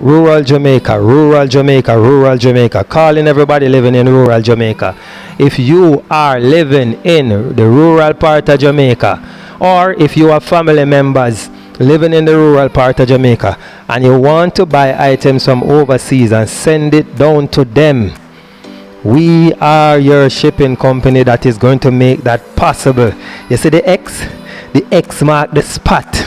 rural Jamaica, rural Jamaica, rural Jamaica. Calling everybody living in rural Jamaica. If you are living in the rural part of Jamaica, or if you have family members living in the rural part of Jamaica and you want to buy items from overseas and send it down to them, we are your shipping company that is going to make that possible. You see the X mark the spot.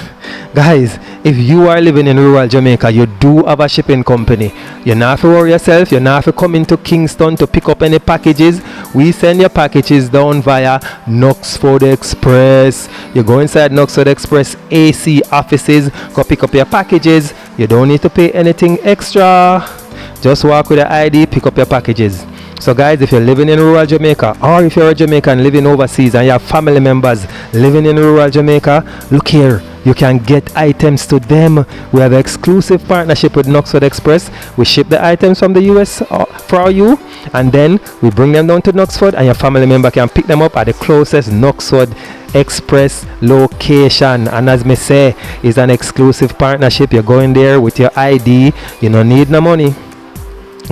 Guys, if you are living in rural Jamaica, you do have a shipping company. You not have to worry yourself. You not have to come into Kingston to pick up any packages. We send your packages down via Knoxford Express. You go inside Knoxford Express AC offices, go pick up your packages. You don't need to pay anything extra. Just walk with your ID, pick up your packages. So guys, if you're living in rural Jamaica, or if you're a Jamaican living overseas and you have family members living in rural Jamaica, look here, you can get items to them. We have an exclusive partnership with Knoxford Express. We ship the items from the US for you, and then we bring them down to Knoxford, and your family member can pick them up at the closest Knoxford Express location. And as me say, it's an exclusive partnership. You're going there with your ID, you don't need no money.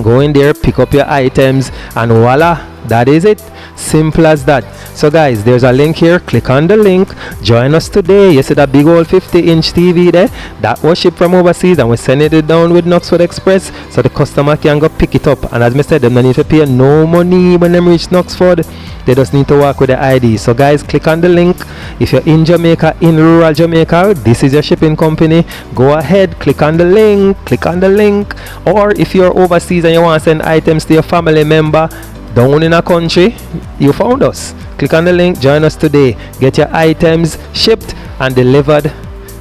Go in there, pick up your items, and voila, that is it. Simple as that. So guys, there's a link here. Click on the link, join us today. You see that big old 50-inch TV there? That was shipped from overseas, and we sending it down with Knoxford Express so the customer can go pick it up. And as I said, them don't need to pay no money when they reach Knoxford. They just need to work with the ID. So guys, click on the link. If you're in Jamaica, in rural Jamaica, this is your shipping company. Go ahead, click on the link, or if you're overseas and you want to send items to your family member down in a country, you found us. Click on the link, join us today, get your items shipped and delivered.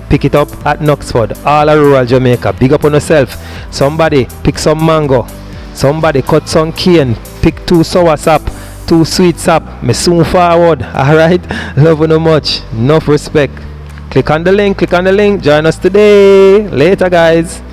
Pick it up at Knoxford, all of rural Jamaica. Big up on yourself. Somebody pick some mango, somebody cut some cane, pick 2 sour sap, 2 sweet sap. Me soon forward. Alright, love you no much, enough respect. Click on the link, join us today. Later guys.